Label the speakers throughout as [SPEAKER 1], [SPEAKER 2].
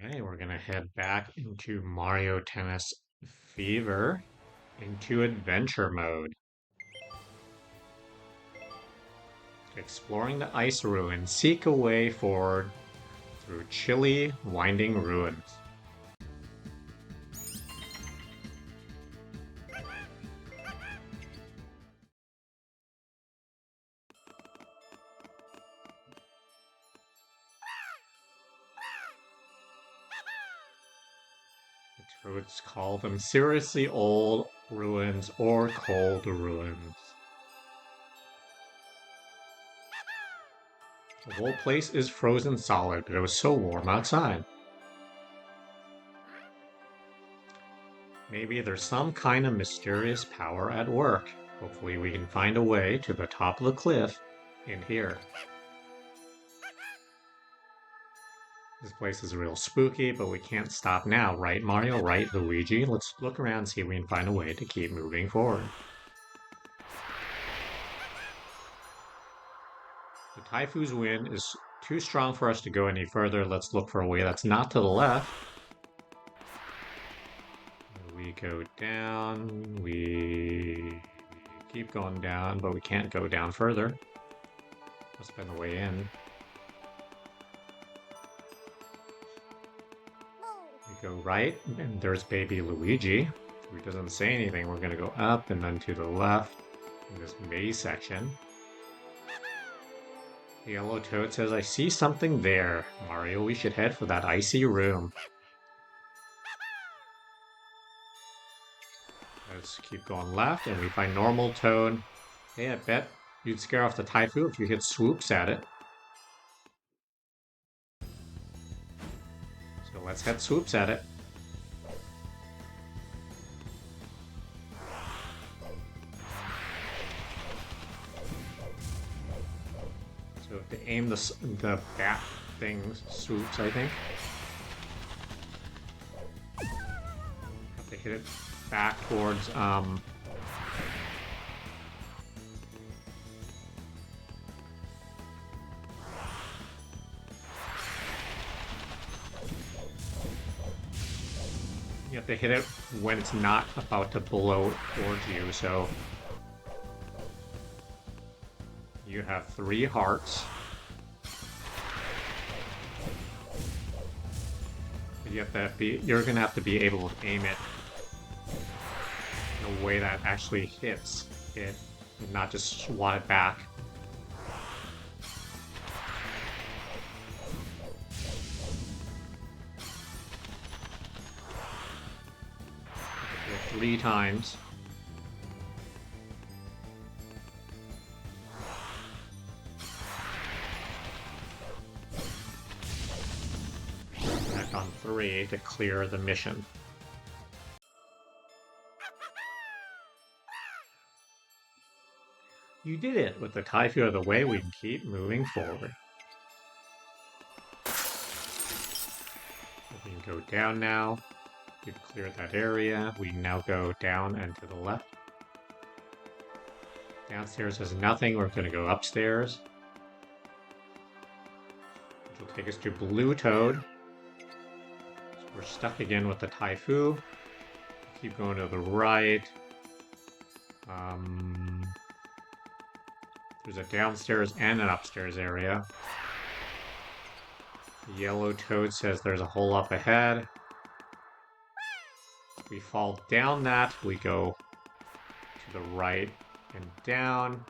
[SPEAKER 1] Okay, we're gonna head back into Mario Tennis Fever into adventure mode. Exploring the ice ruin, seek a way forward through chilly, winding ruins. The Toads call them seriously old ruins or cold ruins. The whole place is frozen solid, but it was so warm outside. Maybe there's some kind of mysterious power at work. Hopefully we can find a way to the top of the cliff in here. This place is real spooky, but we can't stop now, right Mario? Right Luigi? Let's look around and see if we can find a way to keep moving forward. The Typhoon's wind is too strong for us to go any further. Let's look for a way that's not to the left. We go down, we keep going down, but we can't go down further. Must have been the way in. We go right, and there's baby Luigi, who doesn't say anything. We're gonna go up and then to the left in this maze section. The yellow toad says, I see something there. Mario, we should head for that icy room. Let's keep going left, and we find normal toad. Hey, I bet you'd scare off the Typhoon if you hit swoops at it. So let's hit swoops at it. So if they aim the bat thing swoops, I think. Have to hit it back towards you have to hit it when it's not about to blow towards you, so you have 3 hearts. You're gonna have to be able to aim it in a way that actually hits it, and not just swat it back. Hit 3 times. On 3 to clear the mission. You did it! With the Typhoon out of the way, we can keep moving forward. We can go down now. We've cleared that area. We now go down and to the left. Downstairs has nothing. We're going to go upstairs, which will take us to Blue Toad. We're stuck again with the Typhoon. Keep going to the right. There's a downstairs and an upstairs area. The yellow toad says there's a hole up ahead. If we fall down that, we go to the right and down.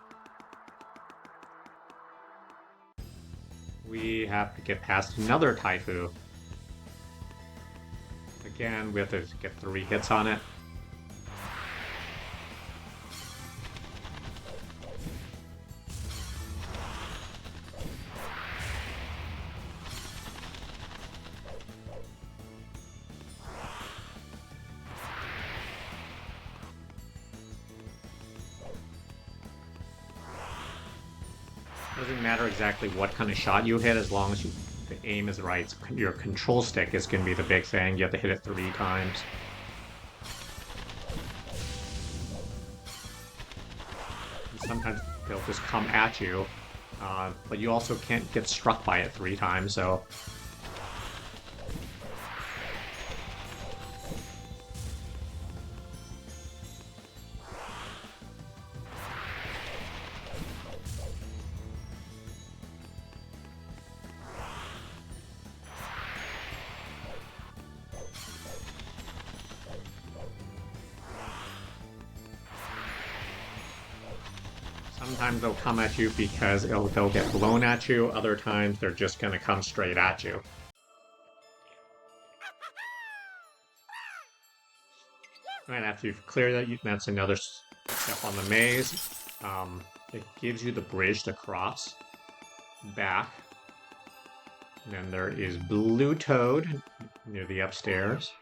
[SPEAKER 1] We have to get past another Typhoon. Again, we have to get 3 hits on it. Doesn't matter exactly what kind of shot you hit as long as the aim is right. So your control stick is going to be the big thing. You have to hit it 3 times. And sometimes they'll just come at you, but you also can't get struck by it 3 times, so Sometimes they'll come at you because they'll get blown at you. Other times they're just going to come straight at you. And after you've cleared that, that's another step on the maze. It gives you the bridge to cross back. And then there is Blue Toad near the upstairs.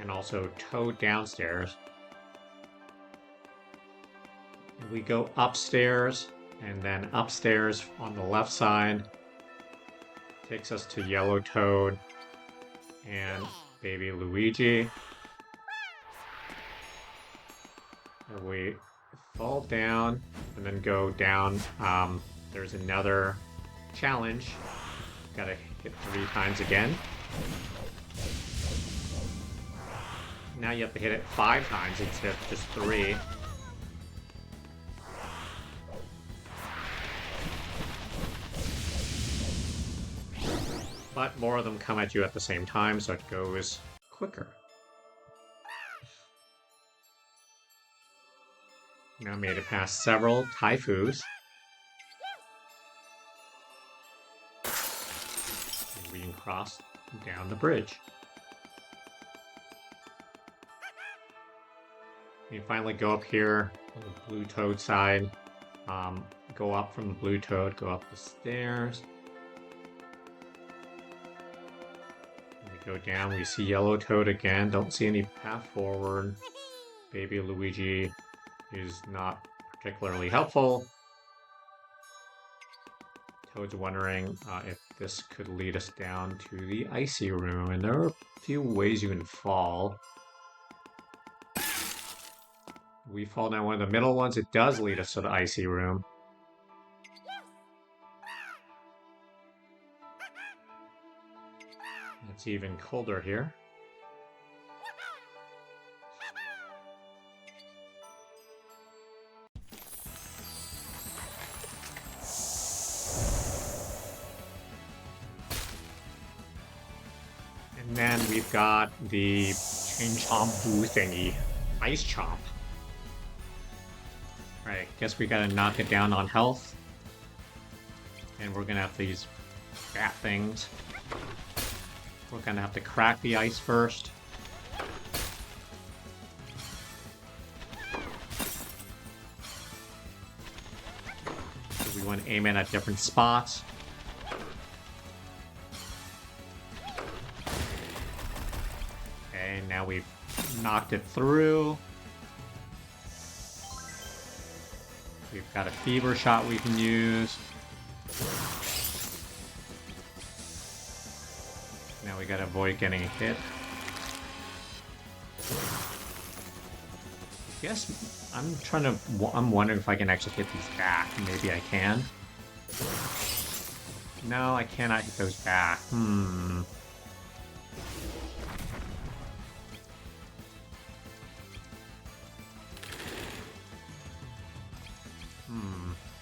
[SPEAKER 1] And also Toad downstairs. And we go upstairs, and then upstairs on the left side takes us to Yellow Toad and Baby Luigi. And we fall down and then go down. There's another challenge. Gotta hit 3 times again. Now you have to hit it 5 times instead of just 3. But more of them come at you at the same time, so it goes quicker. Now made it past several Typhoons. And we can cross down the bridge. You finally go up here on the Blue Toad side. Go up from the Blue Toad, go up the stairs. And we go down, we see Yellow Toad again. Don't see any path forward. Baby Luigi is not particularly helpful. Toad's wondering if this could lead us down to the icy room, and there are a few ways you can fall. We fall down one of the middle ones. It does lead us to the icy room. It's even colder here. And then we've got the King Chomp thingy, Ice Chomp. Right, guess we gotta knock it down on health. And we're gonna have these bat things. We're gonna have to crack the ice first. So we want to aim it at different spots. Okay, now we've knocked it through. We've got a fever shot we can use. Now we gotta avoid getting hit. I guess I'm wondering if I can actually hit these back. Maybe I can. No, I cannot hit those back.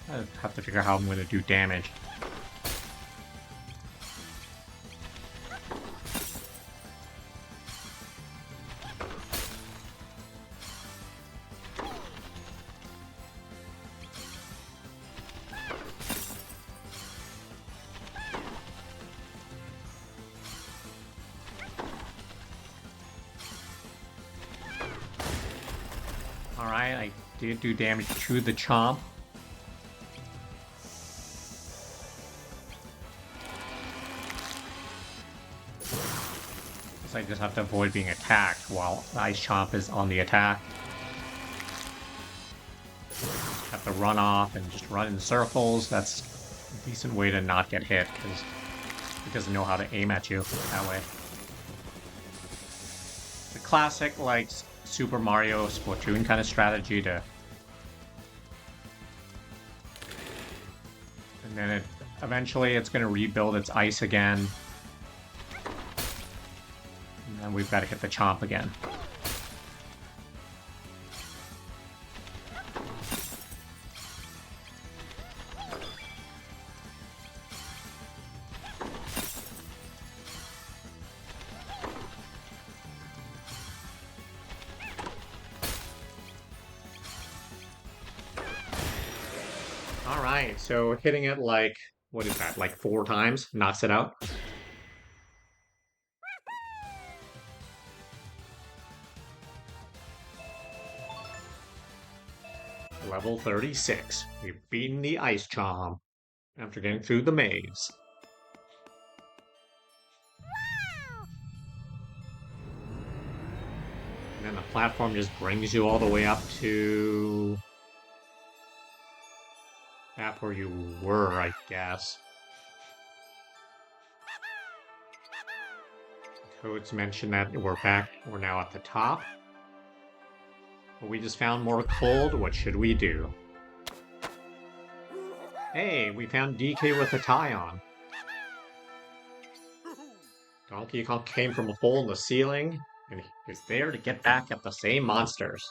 [SPEAKER 1] I have to figure out how I'm going to do damage. Alright, I did do damage to the Chomp. I just have to avoid being attacked while the Ice Chomp is on the attack. Have to run off and just run in circles. That's a decent way to not get hit because it doesn't know how to aim at you that way. The classic, like, Super Mario Splatoon kind of strategy to... And then eventually it's going to rebuild its ice again. And we've got to hit the Chomp again. Alright, so hitting it like, what is that, like 4 times? Knocks it out? Level 36. We've beaten the Ice Chomp after getting through the maze. And then the platform just brings you all the way up to back where you were, I guess. Toads mentioned that we're now at the top. But we just found more cold. What should we do? Hey, we found DK with a tie on. Donkey Kong came from a hole in the ceiling, and he is there to get back at the same monsters.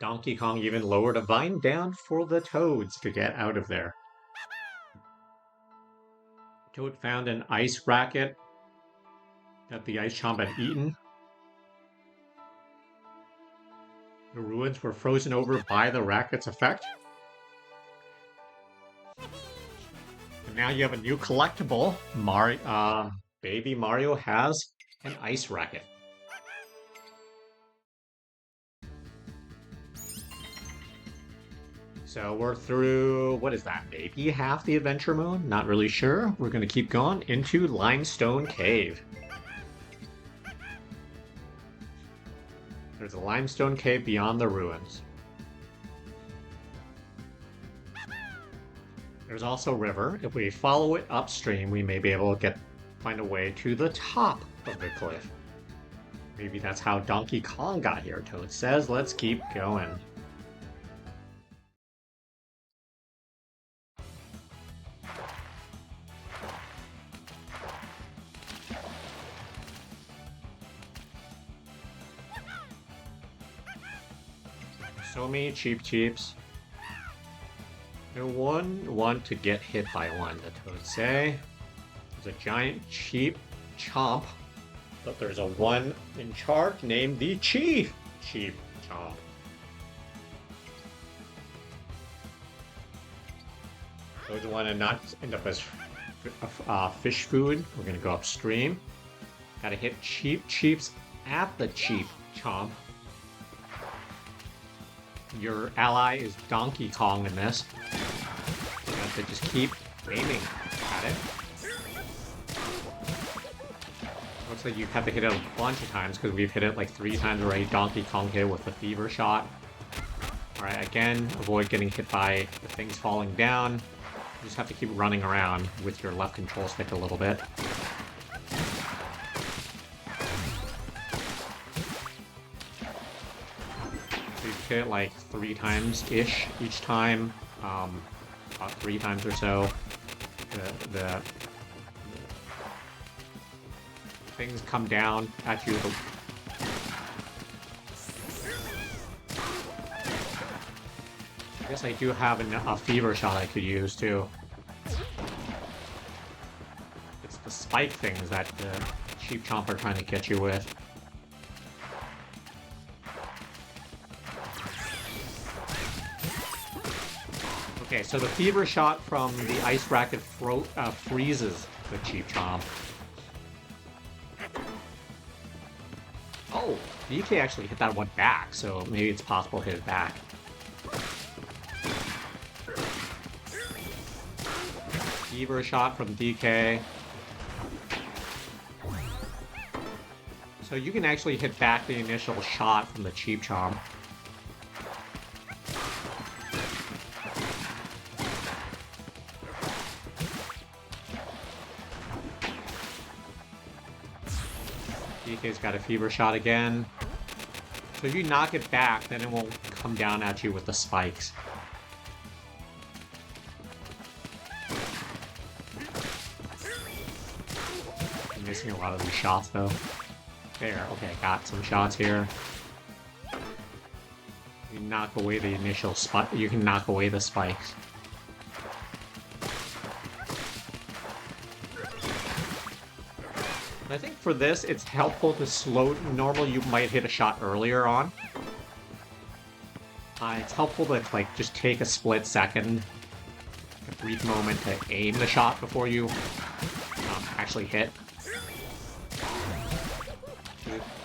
[SPEAKER 1] Donkey Kong even lowered a vine down for the Toads to get out of there. Toad found an ice racket that the Ice Chomp had eaten. The ruins were frozen over by the racket's effect. And now you have a new collectible. Baby Mario has an ice racket. So we're through, what is that, maybe half the adventure mode? Not really sure. We're going to keep going into Limestone Cave. There's a limestone cave beyond the ruins. There's also a river. If we follow it upstream, we may be able to find a way to the top of the cliff. Maybe that's how Donkey Kong got here, Toad says. Let's keep going. So many cheeps. No one want to get hit by one, the Toads say. There's a giant cheap chomp, but there's a one in charge named the Chief Chomp. Toads want to not end up as fish food. We're gonna go upstream. Gotta hit Chiefs at the Chief Chomp. Your ally is Donkey Kong in this. You have to just keep aiming at it. Looks like you have to hit it a bunch of times because we've hit it like 3 times already. Donkey Kong hit with the fever shot. Alright, again, avoid getting hit by the things falling down. You just have to keep running around with your left control stick a little bit. Hit it like 3 times-ish each time, about 3 times or so. The things come down at you. I guess I do have a fever shot I could use too. It's the spike things that the Cheap Chomp are trying to get you with. Okay, so the fever shot from the ice racket freezes the Cheap Chomp. Oh, DK actually hit that one back, so maybe it's possible to hit it back. Fever shot from DK. So you can actually hit back the initial shot from the Cheap Chomp. DK's got a fever shot again. So if you knock it back, then it won't come down at you with the spikes. I'm missing a lot of these shots though. There, okay, got some shots here. You knock away the initial spike. You can knock away the spikes. I think for this, it's helpful to slow. Normally, you might hit a shot earlier on. It's helpful to like just take a split second, a brief moment to aim the shot before you actually hit.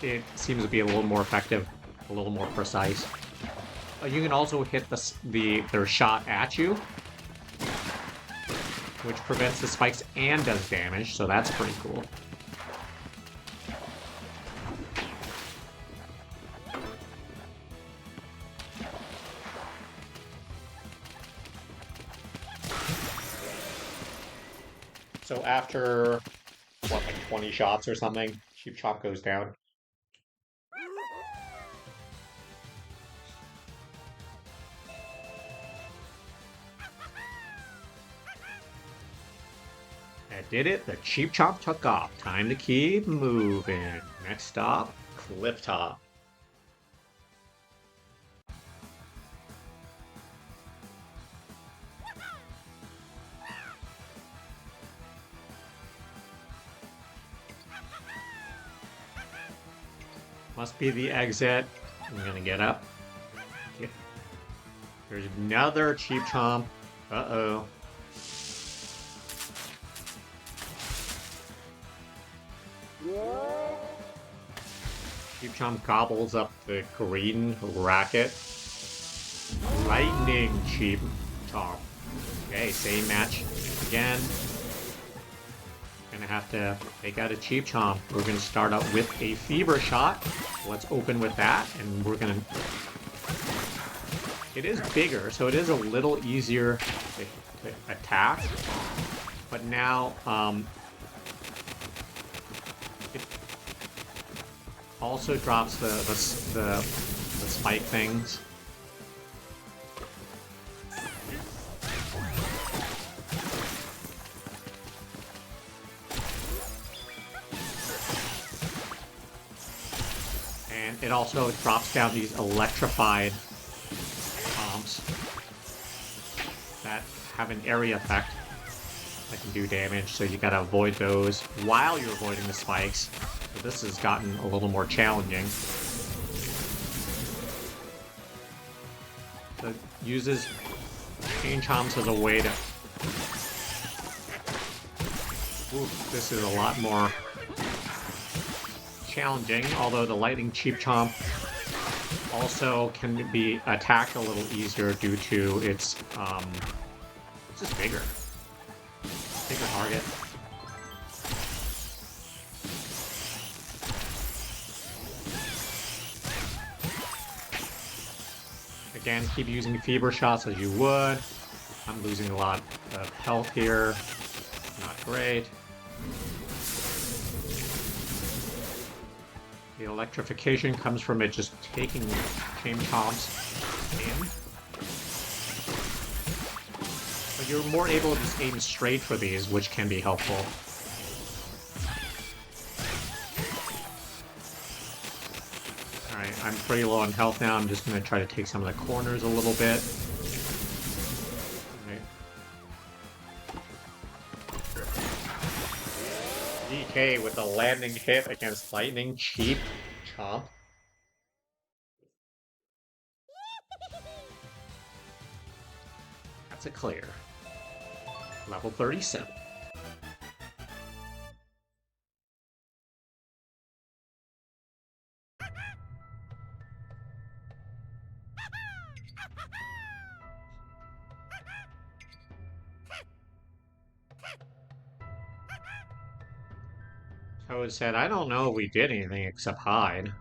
[SPEAKER 1] It seems to be a little more effective, a little more precise. You can also hit their shot at you, which prevents the spikes and does damage, so that's pretty cool. So after, what, like 20 shots or something, Cheap Chomp goes down. That did it. The Cheap Chomp took off. Time to keep moving. Next stop, Cliff Top. Must be the exit. I'm gonna get up. There's another Cheap Chomp. Uh-oh. Cheap Chomp gobbles up the green racket. Lightning Cheap Chomp. Okay, same match again. Gonna have to take out a Cheap Chomp. We're gonna start out with a Fever Shot. Let's open with that, and we're gonna... It is bigger, so it is a little easier to attack. But now, it also drops the spike things. And it also drops down these electrified bombs that have an area effect that can do damage, so you gotta avoid those while you're avoiding the spikes. So this has gotten a little more challenging. So it uses Chain Chomps as a way to... Ooh, this is a lot more challenging, although the Lightning Cheap Chomp also can be attacked a little easier due to its just bigger target. Again, keep using Fever Shots as you would. I'm losing a lot of health here. Not great. The electrification comes from it just taking Chain Chomps in. But you're more able to just aim straight for these, which can be helpful. Alright, I'm pretty low on health now. I'm just going to try to take some of the corners a little bit. DK with a landing hit against Lightning Cheap Chomp. That's a clear. Level 37. Toad said, I don't know if we did anything except hide.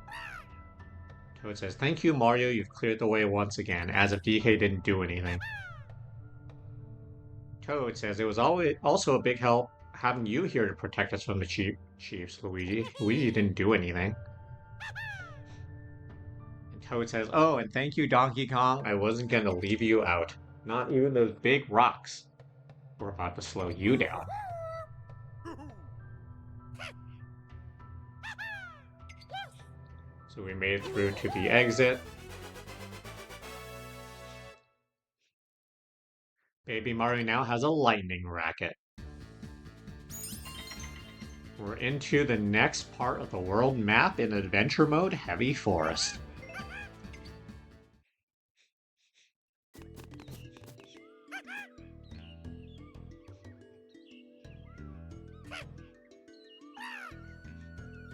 [SPEAKER 1] Toad says, thank you, Mario. You've cleared the way once again, as if DK didn't do anything. Toad says, it was also a big help having you here to protect us from the Chiefs, Luigi. Luigi didn't do anything. And Toad says, oh, and thank you, Donkey Kong. I wasn't going to leave you out. Not even those big rocks were about to slow you down. So we made it through to the exit. Baby Mario now has a lightning racket. We're into the next part of the world map in adventure mode, Heavy Forest.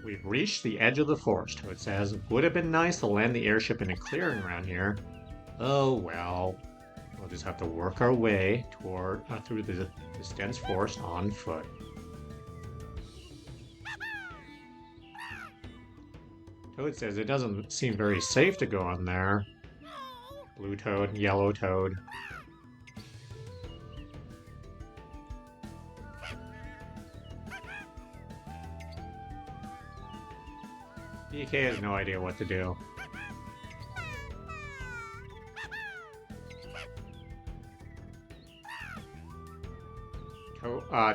[SPEAKER 1] We've reached the edge of the forest. It says, would have been nice to land the airship in a clearing around here. Oh well. We'll just have to work our way through this dense forest on foot. Toad says it doesn't seem very safe to go on there. Blue toad, yellow toad. DK has no idea what to do.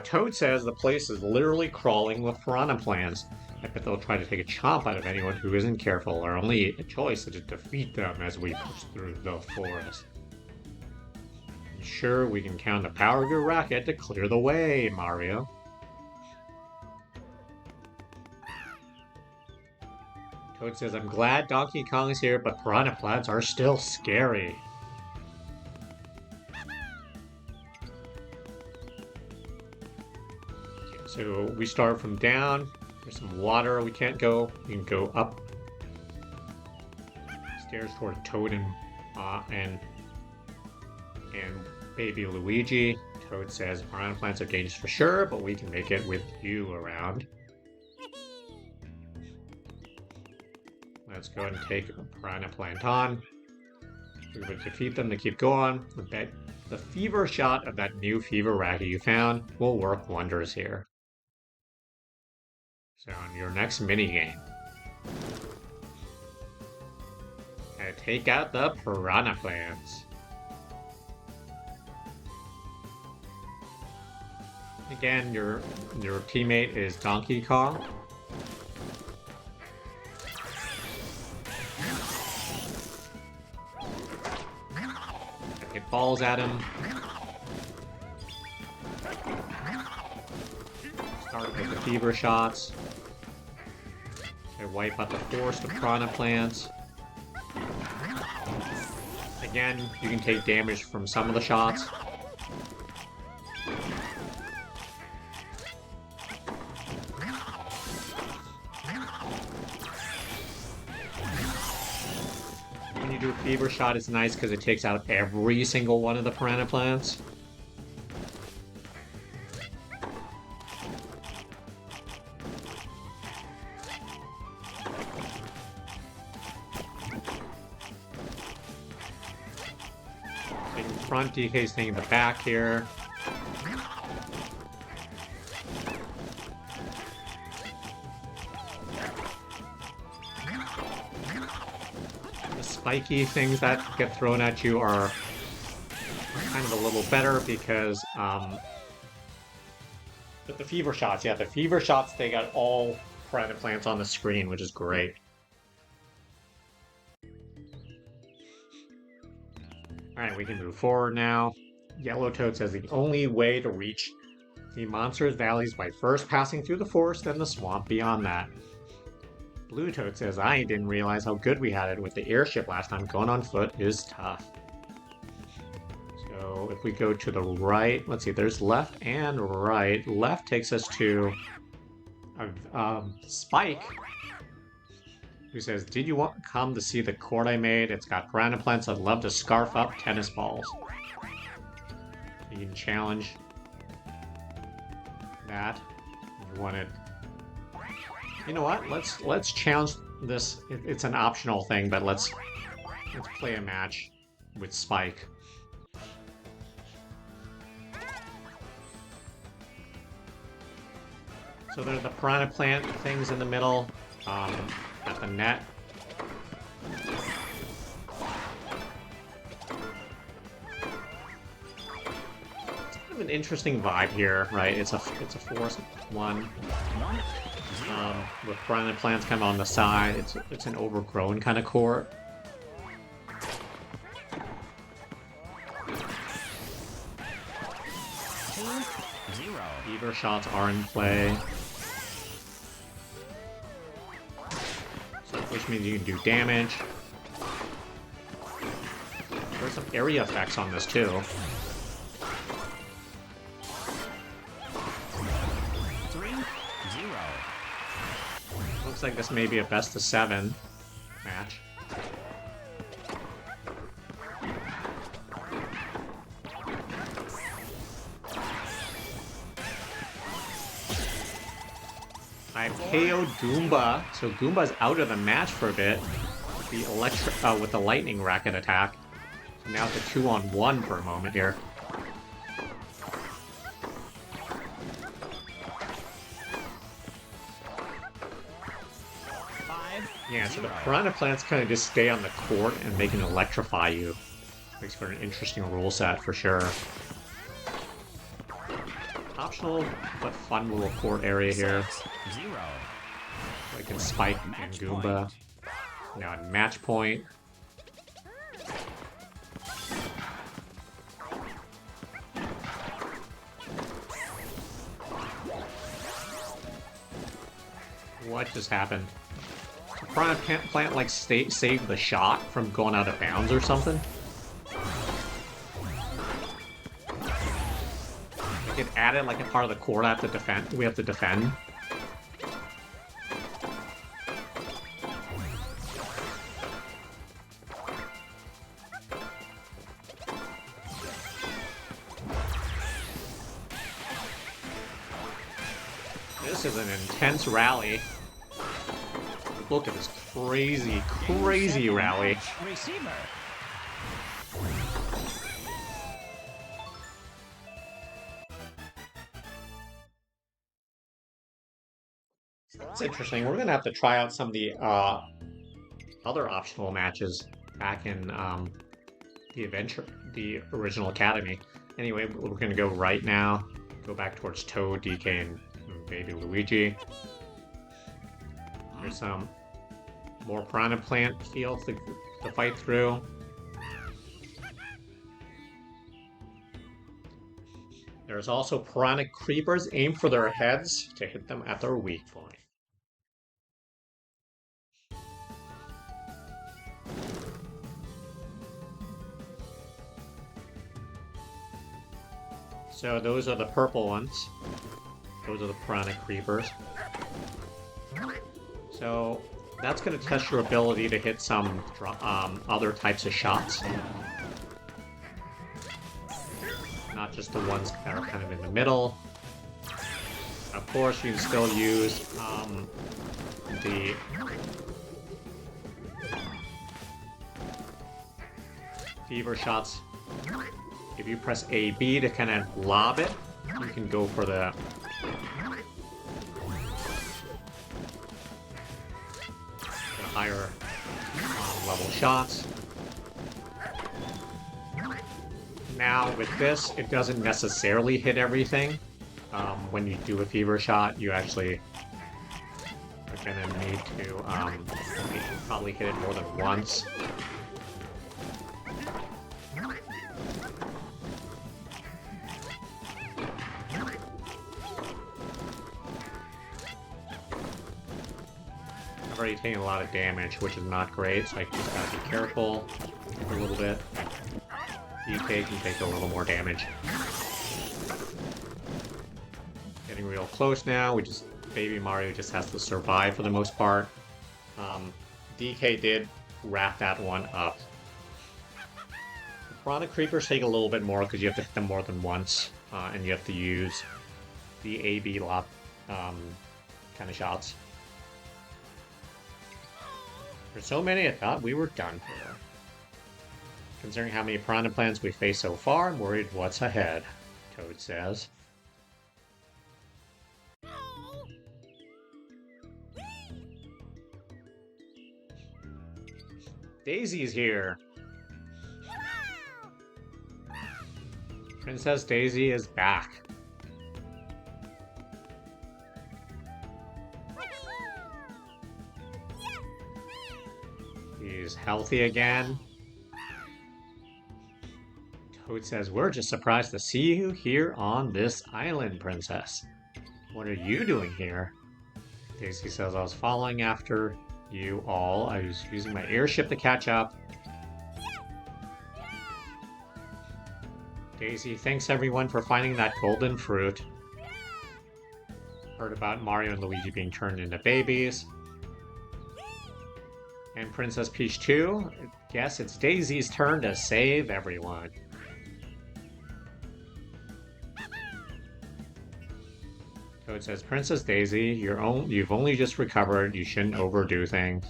[SPEAKER 1] Toad says the place is literally crawling with piranha plants. I bet they'll try to take a chomp out of anyone who isn't careful. Our only choice is to defeat them as we push through the forest. I'm sure we can count a Power Goo rocket to clear the way, Mario. Toad says, I'm glad Donkey Kong is here, but piranha plants are still scary. So we start from down. There's some water. We can't go. We can go up stairs toward Toad and Baby Luigi. Toad says piranha plants are dangerous for sure, but we can make it with you around. Let's go and take a piranha plant on. We would defeat them to keep going. I bet the fever shot of that new fever racket you found will work wonders here. So on your next minigame, take out the piranha plants. Again, your teammate is Donkey Kong. Hit balls at him. Start with the fever shots. They wipe out the forest of piranha plants. Again, you can take damage from some of the shots. When you do a fever shot, it's nice because it takes out every single one of the piranha plants. Front, DK's taking the back here. The spiky things that get thrown at you are kind of a little better because but the fever shots, yeah, the fever shots, they got all piranha plants on the screen, which is great. Alright, we can move forward now. Yellow Toad says the only way to reach the Monsters Valley is by first passing through the forest and the swamp beyond that. Blue Toad says, I didn't realize how good we had it with the airship last time. Going on foot is tough. So if we go to the right, let's see, there's left and right. Left takes us to Spike, who says, did you want to come to see the court I made? It's got piranha plants. I'd love to scarf up tennis balls. You can challenge that. You want it. You know what? Let's challenge this. It's an optional thing, but let's play a match with Spike. So there's the piranha plant things in the middle. At the net. It's kind of an interesting vibe here, right? It's a forest one. With piranha plants kind of on the side. It's an overgrown kind of court. Fever shots are in play. Which means you can do damage. There's some area effects on this too.
[SPEAKER 2] 3-0.
[SPEAKER 1] Looks like this may be a best of 7 match. I've KO'd Goomba, so Goomba's out of the match for a bit with the lightning racket attack. So now it's a 2-on-1 for a moment here. Yeah, so the Piranha plants kind of just stay on the court and they can electrify you. Makes for an interesting rule set for sure. Optional but fun little court area here. I can spike and Goomba. Now in match point. What just happened? Piranha plant like saved the shot from going out of bounds or something. Like it added like a part of the court I have to defend. We have to defend. This is an intense rally. Look at this crazy rally.
[SPEAKER 2] Receiver.
[SPEAKER 1] It's interesting. We're gonna have to try out some of the other optional matches back in the original Academy. Anyway, we're gonna go right now. Go back towards Toad, DK, and Baby Luigi. There's some more Piranha plant fields to fight through. There's also Piranha creepers. Aim for their heads to hit them at their weak point. So those are the purple ones. Those are the Piranha creepers. So that's going to test your ability to hit some other types of shots. Not just the ones that are kind of in the middle. Of course, you can still use the fever shots. If you press A-B to kind of lob it, you can go for the higher level shots. Now with this, it doesn't necessarily hit everything. When you do a fever shot, you actually are gonna need to probably hit it more than once. I've already taken a lot of damage, which is not great, so I just gotta be careful a little bit. DK can take a little more damage. Getting real close now. Baby Mario just has to survive for the most part. DK did wrap that one up. The Piranha creepers take a little bit more because you have to hit them more than once, and you have to use the A/B lock kind of shots. There's so many, I thought we were done for. Considering how many Piranha plants we face so far, I'm worried what's ahead, Toad says. Daisy's here. Princess Daisy is back. He's healthy again. Toad says, "We're just surprised to see you here on this island, Princess. What are you doing here?" Daisy says, "I was following after you all. I was using my airship to catch up." Daisy thanks everyone for finding that golden fruit. Heard about Mario and Luigi being turned into babies. And Princess Peach too. Guess it's Daisy's turn to save everyone. Toad says, Princess Daisy, you've only just recovered. You shouldn't overdo things.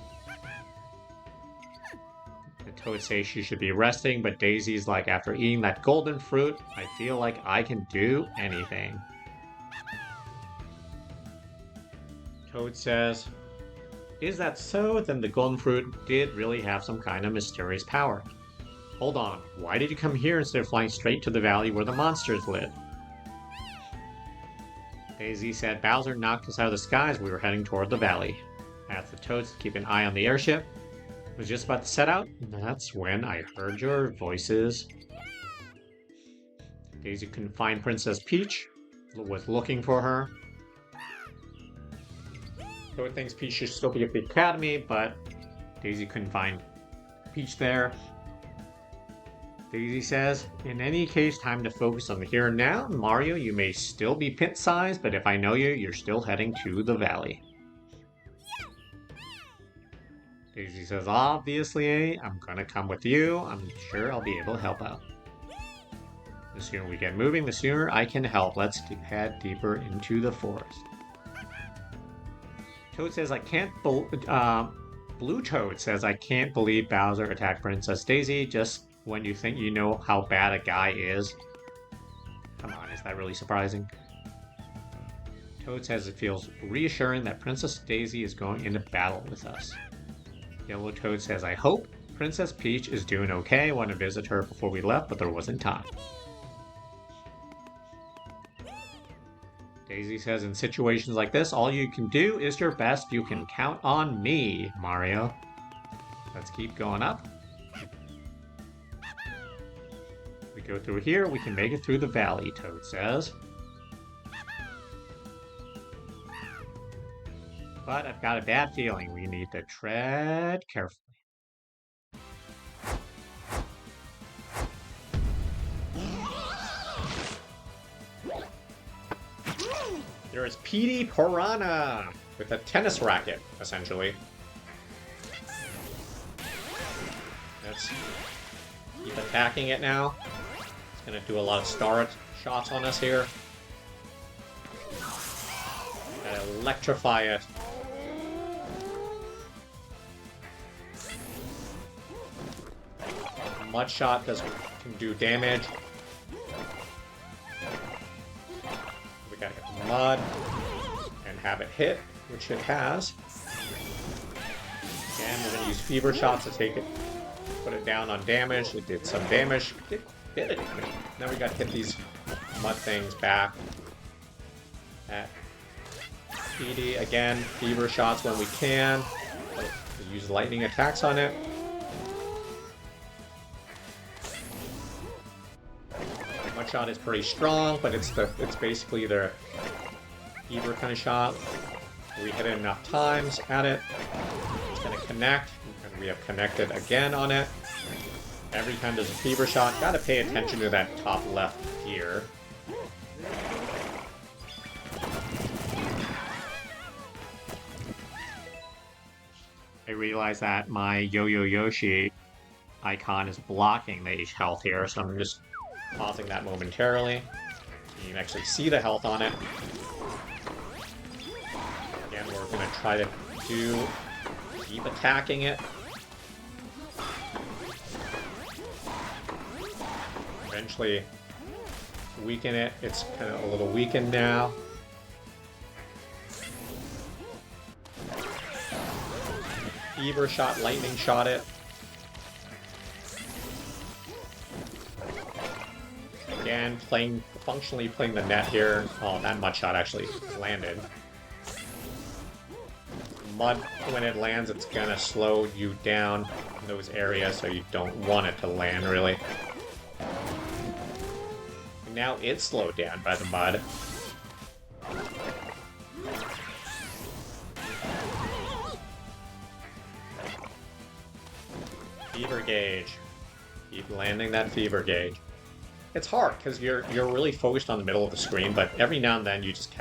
[SPEAKER 1] The Toad says she should be resting, but Daisy's like, after eating that golden fruit, I feel like I can do anything. Toad says, is that so? Then the golden fruit did really have some kind of mysterious power. Hold on, why did you come here instead of flying straight to the valley where the monsters live? Daisy said Bowser knocked us out of the sky as we were heading toward the valley. I asked the Toads to keep an eye on the airship. I was just about to set out, and that's when I heard your voices. Daisy couldn't find Princess Peach, was looking for her. Toad thinks Peach should still be at the academy, but Daisy couldn't find Peach there. Daisy says, in any case, time to focus on the here and now. Mario, you may still be pit-sized, but if I know you, you're still heading to the valley. Daisy says, obviously, I'm gonna come with you. I'm sure I'll be able to help out. The sooner we get moving, the sooner I can help. Let's head deeper into the forest. Toad says, Blue Toad says, I can't believe Bowser attacked Princess Daisy just when you think you know how bad a guy is. Come on, is that really surprising? Toad says it feels reassuring that Princess Daisy is going into battle with us. Yellow Toad says, I hope Princess Peach is doing okay. I want to visit her before we left, but there wasn't time. Daisy says, in situations like this, all you can do is your best. You can count on me, Mario. Let's keep going up. We go through here, we can make it through the valley, Toad says. But I've got a bad feeling we need to tread carefully. There is Petey Piranha with a tennis racket, essentially. Let's keep attacking it now. It's gonna do a lot of star shots on us here. Gotta electrify it. Mud shot can do damage. We gotta get the mud and have it hit, which it has. Again, we're gonna use fever shots to take it, put it down on damage. It did some damage. It did it. Now we gotta hit these mud things back. At PD again, fever shots when we can. We use lightning attacks on it. Mud shot is pretty strong, but it's basically the fever kind of shot. We hit it enough times at it. It's gonna connect, and we have connected again on it. Every time there's a fever shot, gotta pay attention to that top left here. I realize that my Yo-Yo Yoshi icon is blocking the health here, so I'm just pausing that momentarily. You can actually see the health on it. Again, we're going to try to keep attacking it. Eventually weaken it. It's kind of a little weakened now. Fever shot, lightning shot it. Again, functionally playing the net here. Oh, that mud shot actually landed. Mud, when it lands, it's gonna slow you down in those areas, so you don't want it to land, really. Now it's slowed down by the mud. Fever gauge. Keep landing that fever gauge. It's hard because you're really focused on the middle of the screen, but every now and then you just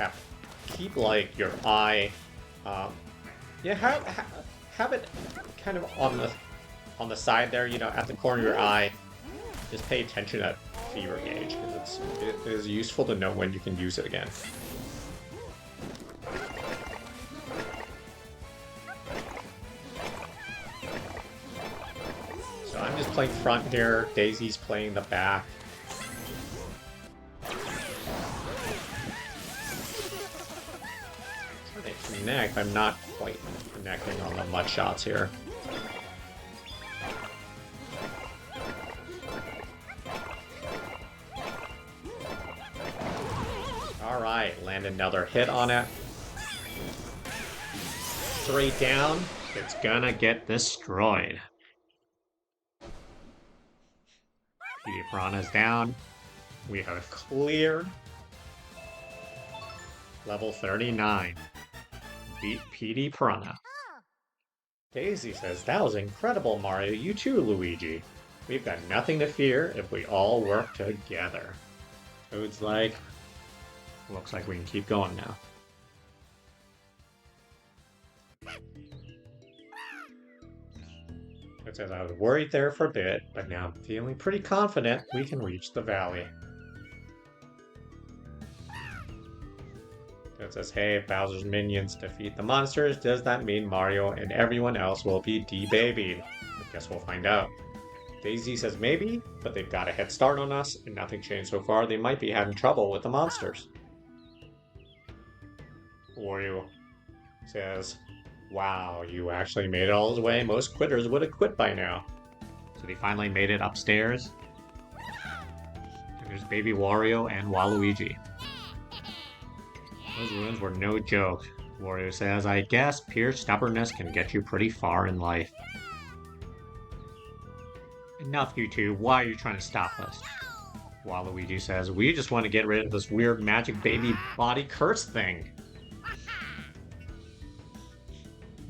[SPEAKER 1] keep like your eye. Yeah, have it kind of on the side there, you know, at the corner of your eye. Just pay attention to that fever gauge, because it is useful to know when you can use it again. So I'm just playing front here, Daisy's playing the back. Trying to connect, I'm not quite connecting on the mud shots here. Alright, land another hit on it. Straight down, it's gonna get destroyed. Piranha's down. We have cleared level 39. Beat PD Piranha. Daisy says, that was incredible, Mario. You too, Luigi. We've got nothing to fear if we all work together. Toad's like, looks like we can keep going now. It says, I was worried there for a bit, but now I'm feeling pretty confident we can reach the valley. It says, hey, if Bowser's minions defeat the monsters, does that mean Mario and everyone else will be de-babied? I guess we'll find out. Daisy says maybe, but they've got a head start on us, and nothing changed so far. They might be having trouble with the monsters. Wario says, wow, you actually made it all the way. Most quitters would have quit by now. So they finally made it upstairs. And there's baby Wario and Waluigi. Those ruins were no joke. Wario says, I guess pure stubbornness can get you pretty far in life. Enough, you two. Why are you trying to stop us? Waluigi says, we just want to get rid of this weird magic baby body curse thing.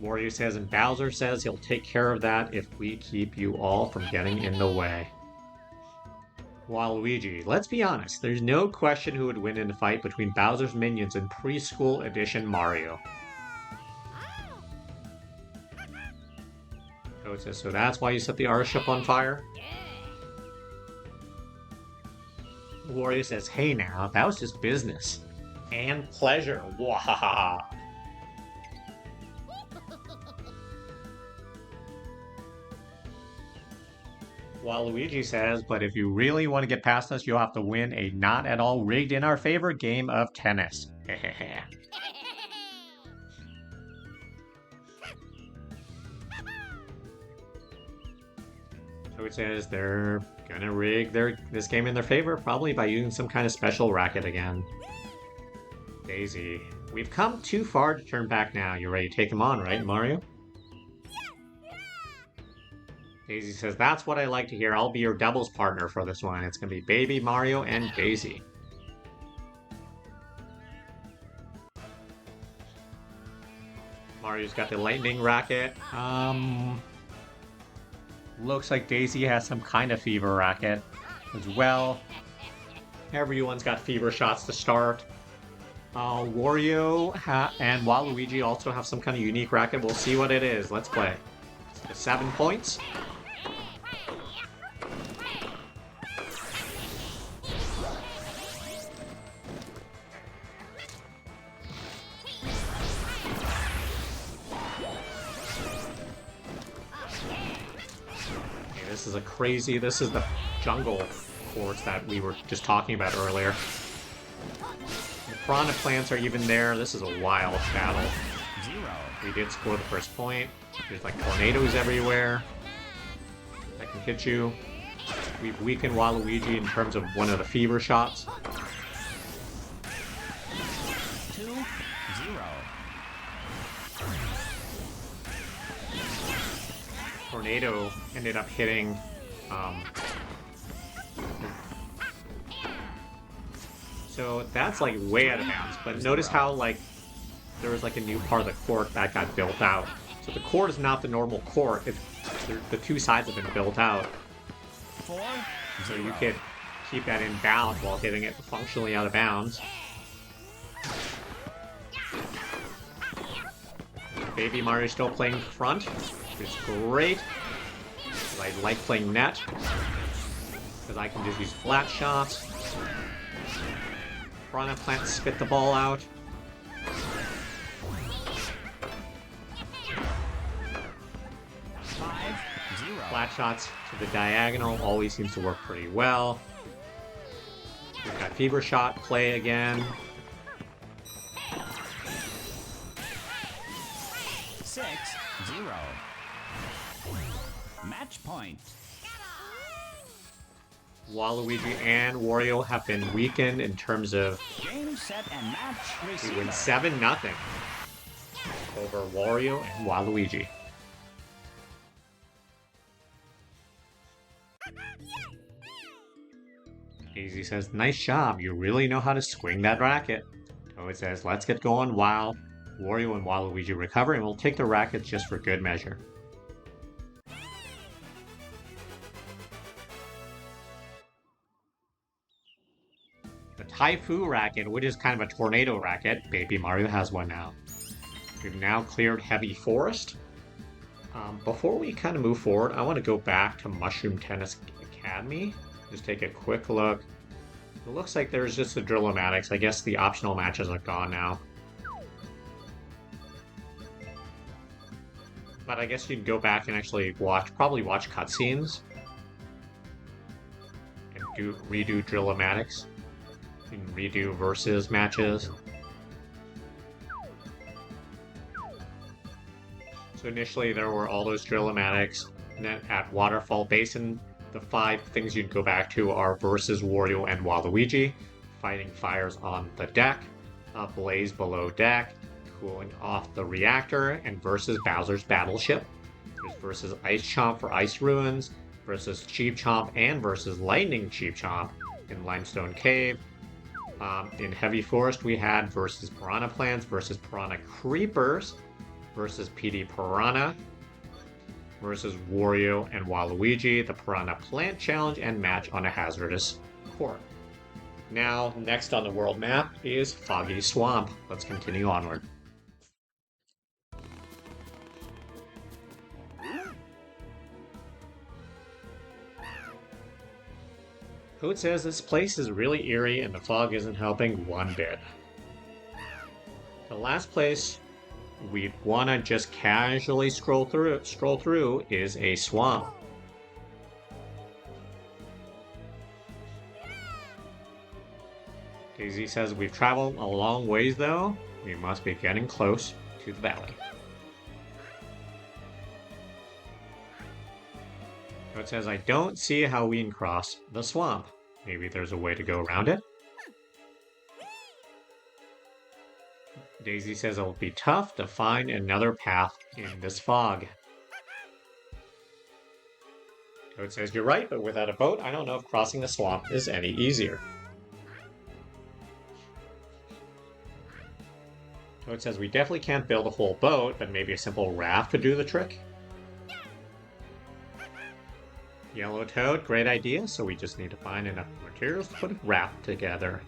[SPEAKER 1] Wario says, and Bowser says he'll take care of that if we keep you all from getting in the way. Waluigi, let's be honest, there's no question who would win in a fight between Bowser's minions and Preschool Edition Mario. Toad says, so that's why you set the airship on fire? Wario says, hey now, that was just business. And pleasure. Wahaha. Waluigi says, but if you really want to get past us, you'll have to win a not at all rigged in our favor game of tennis. So it says they're gonna rig this game in their favor, probably by using some kind of special racket again. Daisy, we've come too far to turn back now. You're ready to take him on, right, Mario? Daisy says, that's what I like to hear. I'll be your doubles partner for this one. It's going to be Baby Mario and Daisy. Mario's got the lightning racket. Looks like Daisy has some kind of fever racket as well. Everyone's got fever shots to start. Wario and Waluigi also have some kind of unique racket. We'll see what it is. Let's play. 7 points. This is the jungle course that we were just talking about earlier. The piranha plants are even there. This is a wild battle. We did score the first point. There's like tornadoes everywhere that can hit you. We've weakened Waluigi in terms of one of the fever shots.
[SPEAKER 2] 2-0.
[SPEAKER 1] Tornado ended up hitting so that's like way out of bounds, but notice how like there was like a new part of the court that got built out. So the court is not the normal court. The two sides have been built out.
[SPEAKER 2] 4-0.
[SPEAKER 1] So you could keep that in bounds while hitting it functionally out of bounds. Baby Mario still playing front. It's great. I like playing net. Because I can just use flat shots. Piranha Plant spit the ball out. Flat shots to the diagonal always seems to work pretty well. We've got Fever Shot play again.
[SPEAKER 2] 6-0. Match point.
[SPEAKER 1] Waluigi and Wario have been weakened in terms of
[SPEAKER 2] Game, set, and match.
[SPEAKER 1] we win 7-0 over Wario and Waluigi. Easy says, nice job, you really know how to swing that racket. Toad says, let's get going while Wario and Waluigi recover, and we'll take the rackets just for good measure. The Typhoon racket, which is kind of a tornado racket, Baby Mario has one now. We've now cleared Heavy Forest. Before we kind of move forward, I want to go back to Mushroom Tennis Academy. Just take a quick look. It looks like there's just the Drill-O-Matics. I guess the optional matches are gone now. But I guess you'd go back and actually probably watch cutscenes. And redo Drill-O-Matics. And redo versus matches. So initially there were all those Drill-O-Matics. And then at Waterfall Basin, the 5 things you'd go back to are versus Wario and Waluigi, fighting fires on the deck, a blaze below deck, cooling off the reactor, and versus Bowser's battleship. There's versus Ice Chomp for Ice Ruins, versus Cheap Chomp and versus Lightning Cheap Chomp in Limestone Cave. In Heavy Forest we had versus Piranha Plants versus Piranha Creepers versus PD Piranha versus Wario and Waluigi, the Piranha Plant Challenge, and match on a hazardous court. Now, next on the world map is Foggy Swamp. Let's continue onward. Toad says this place is really eerie and the fog isn't helping one bit. The last place we'd want to just casually stroll through is a swamp. Daisy says we've traveled a long ways though. We must be getting close to the valley. It says I don't see how we can cross the swamp. Maybe there's a way to go around it. Daisy says it'll be tough to find another path in this fog. Toad says you're right, but without a boat, I don't know if crossing the swamp is any easier. Toad says we definitely can't build a whole boat, but maybe a simple raft could do the trick. Yellow Toad, great idea, so we just need to find enough materials to put a raft together.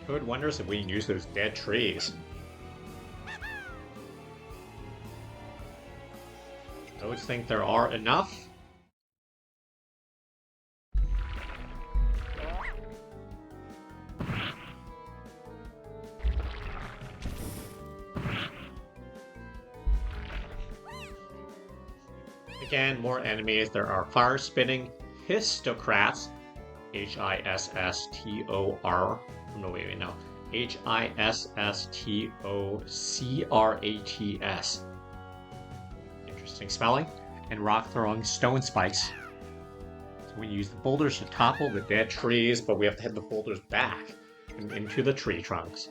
[SPEAKER 1] Toad wonders if we can use those dead trees. Toads think there are enough. Again, more enemies. There are fire-spitting Histocrats. H-I-S-S-T-O-R. No, wait, no. H-I-S-S-T-O-C-R-A-T-S. Interesting spelling. And rock-throwing stone spikes. So we use the boulders to topple the dead trees, but we have to hit the boulders back and into the tree trunks.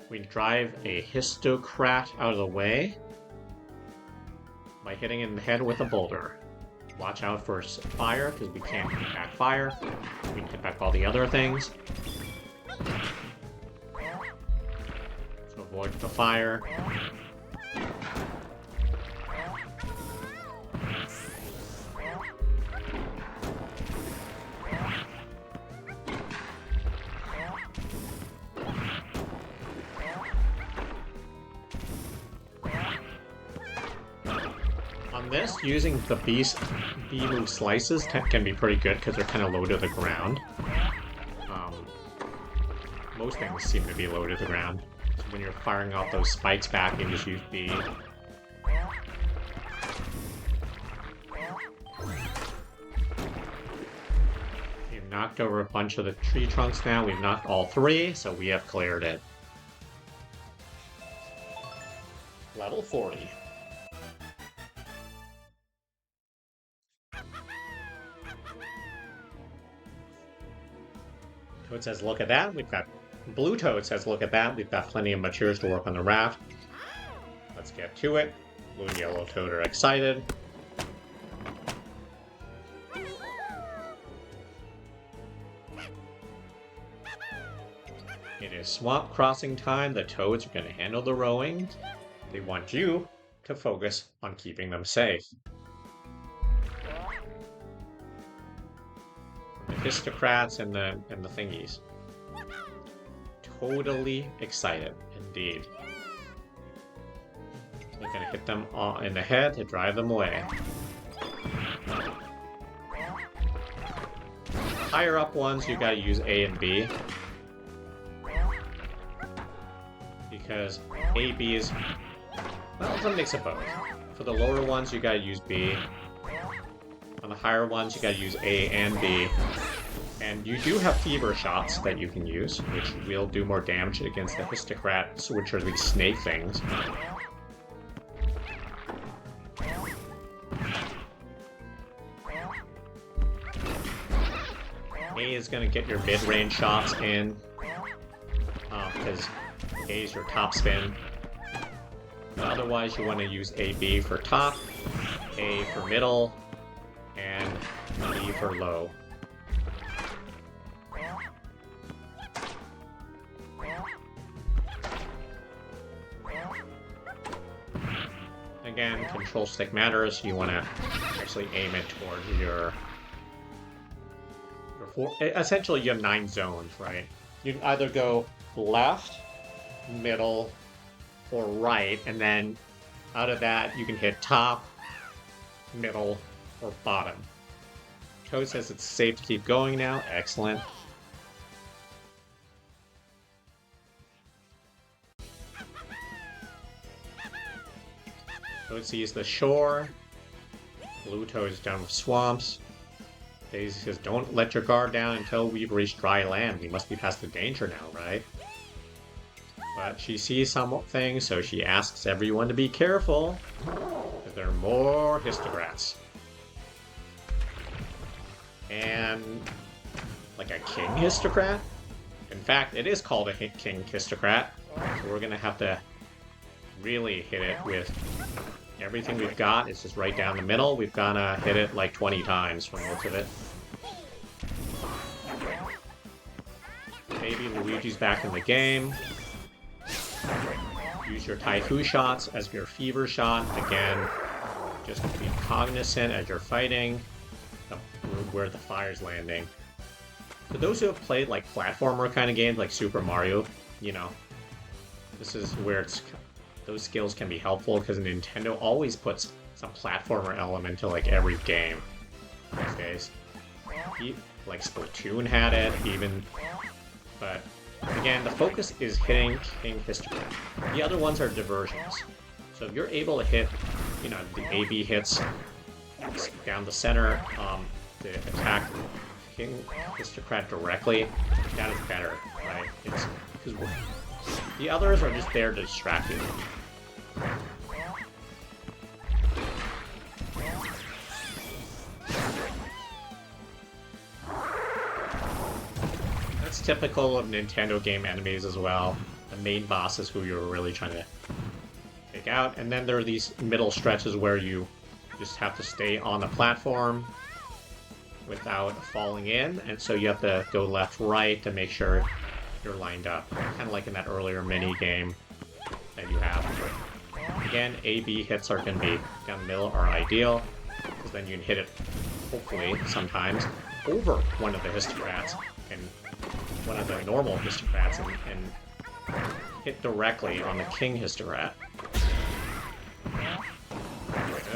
[SPEAKER 1] We drive a Histocrat out of the way by hitting it in the head with a boulder. Watch out for fire, because we can't hit back fire. We can hit back all the other things. So avoid the fire. this, using the B move slices can be pretty good because they're kind of low to the ground. Most things seem to be low to the ground. So when you're firing off those spikes back, you just use B. We've knocked over a bunch of the tree trunks now. We've knocked all 3, so we have cleared it. Level 40. Toad says, look at that. We've got... Blue Toad says, look at that. We've got plenty of materials to work on the raft. Let's get to it. Blue and Yellow Toad are excited. It is swamp crossing time. The Toads are going to handle the rowing. They want you to focus on keeping them safe. The Histocrats and the thingies. Totally excited, indeed. You're gonna hit them all in the head to drive them away. Higher up ones, you gotta use A and B. Because A, B is... well, it's a mix of both. For the lower ones, you gotta use B. On the higher ones, you gotta use A and B. And you do have fever shots that you can use, which will do more damage against the Histocrats, which are these snake things. A is going to get your mid-range shots in, because A is your top spin. But otherwise, you want to use AB for top, A for middle, and B for low. Again, control stick matters. You want to actually aim it towards your four. Essentially, you have 9 zones, right? You can either go left, middle, or right, and then out of that, you can hit top, middle, or bottom. Toad says it's safe to keep going now. Excellent. Toad sees the shore. Blue Toad is done with swamps. Daisy says, don't let your guard down until we've reached dry land. We must be past the danger now, right? But she sees something, so she asks everyone to be careful. Because there are more Histocrats. And... like a King Histocrat? In fact, it is called a King Histocrat. So we're gonna have to really hit it with everything we've got. It's just right down the middle. We've gotta hit it like 20 times from most of it. Maybe Luigi's back in the game. Use your Typhoon shots as your fever shot. Again, just be cognizant as you're fighting of where the fire's landing. For those who have played like platformer kind of games like Super Mario, you know, this is where those skills can be helpful because Nintendo always puts some platformer element to like every game these days. Like Splatoon had it, even, but again, the focus is hitting King Histocrat. The other ones are diversions. So if you're able to hit, you know, the AB hits down the center to attack King Histocrat directly, that is better, right? It's because the others are just there to distract you. That's typical of Nintendo game enemies as well. The main boss is who you're really trying to take out. And then there are these middle stretches where you just have to stay on the platform without falling in. And so you have to go left, right to make sure you're lined up. Kind of like in that earlier mini game that you have. Again, A-B hits are going to be down the middle are ideal, because then you can hit it, hopefully, sometimes, over one of the Histocrats, and one of the normal Histocrats, and hit directly on the King Histocrat.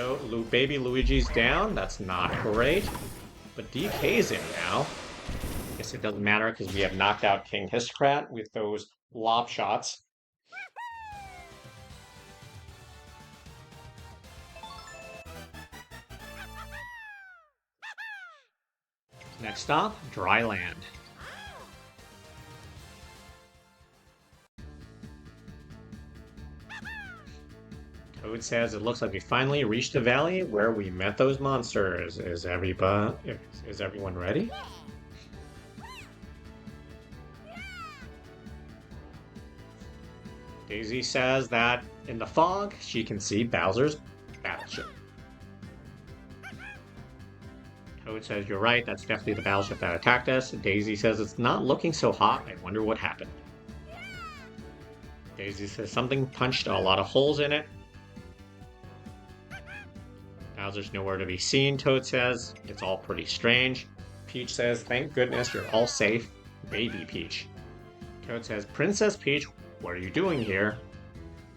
[SPEAKER 1] Oh, baby Luigi's down. That's not great. But DK's in now. Guess it doesn't matter because we have knocked out King Histocrat with those lob shots. Next stop, dry land. Toad says it looks like we finally reached the valley where we met those monsters. Is everyone ready? Daisy says that in the fog she can see Bowser's battleship. Toad says you're right, that's definitely the battleship that attacked us. Daisy says it's not looking so hot, I wonder what happened. Daisy says something punched a lot of holes in it. Bowser's nowhere to be seen, Toad says. It's all pretty strange. Peach says, thank goodness you're all safe. Baby Peach. Toad says, Princess Peach, what are you doing here?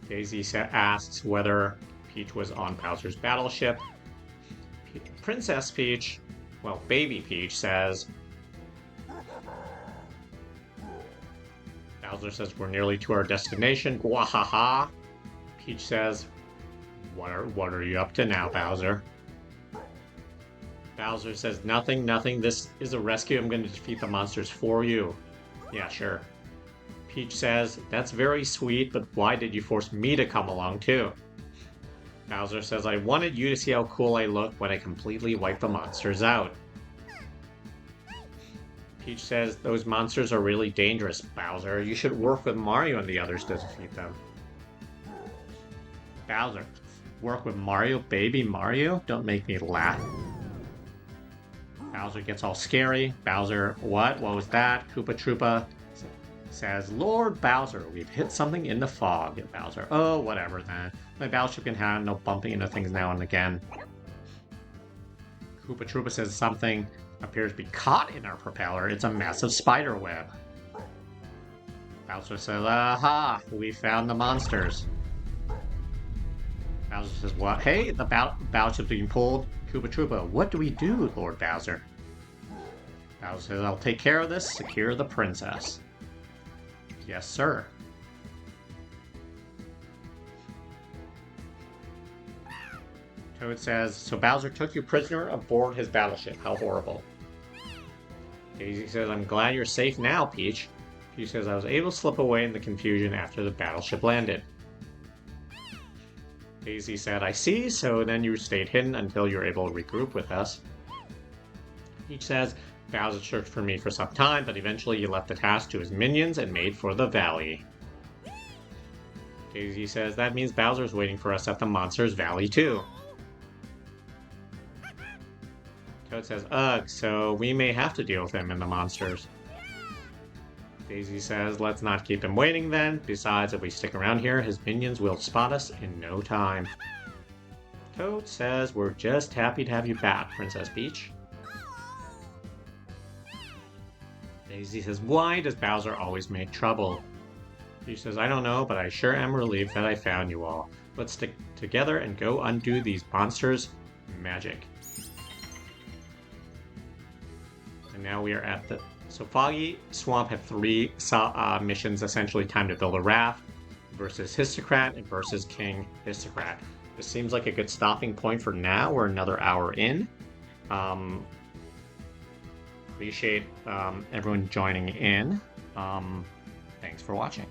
[SPEAKER 1] Daisy asks whether Peach was on Bowser's battleship. Princess Peach, well, Baby Peach says... Bowser says, we're nearly to our destination. Wahaha. Peach says, what are you up to now, Bowser? Bowser says, nothing. This is a rescue. I'm going to defeat the monsters for you. Yeah, sure. Peach says, that's very sweet, but why did you force me to come along too? Bowser says, I wanted you to see how cool I look when I completely wipe the monsters out. Peach says, those monsters are really dangerous, Bowser. You should work with Mario and the others to defeat them. Bowser, work with Mario? Baby Mario? Don't make me laugh. Bowser gets all scary. Bowser, what? What was that? Koopa Troopa says, Lord Bowser, we've hit something in the fog. Bowser, oh, whatever then. My battleship can handle bumping into things now and again. Koopa Troopa says something appears to be caught in our propeller. It's a massive spider web. Bowser says, aha, we found the monsters. Bowser says, what? Hey, the battleship's being pulled. Koopa Troopa, what do we do, Lord Bowser? Bowser says, I'll take care of this. Secure the princess. Yes, sir. Toad says, so Bowser took you prisoner aboard his battleship. How horrible. Daisy says, I'm glad you're safe now, Peach. Peach says, I was able to slip away in the confusion after the battleship landed. Daisy said, I see, so then you stayed hidden until you were able to regroup with us. Peach says, Bowser searched for me for some time, but eventually he left the task to his minions and made for the valley. Daisy says, that means Bowser's waiting for us at the Monsters Valley too. Toad says, ugh, so we may have to deal with him and the monsters. Daisy says, let's not keep him waiting then. Besides, if we stick around here, his minions will spot us in no time. Toad says, we're just happy to have you back, Princess Peach. Daisy says, why does Bowser always make trouble? Peach says, I don't know, but I sure am relieved that I found you all. Let's stick together and go undo these monsters' magic. And now we are at the... So Foggy Swamp had 3 missions, essentially time to build a raft, versus Histocrat, and versus King Histocrat. This seems like a good stopping point for now. We're another hour in. Appreciate everyone joining in. Thanks for watching.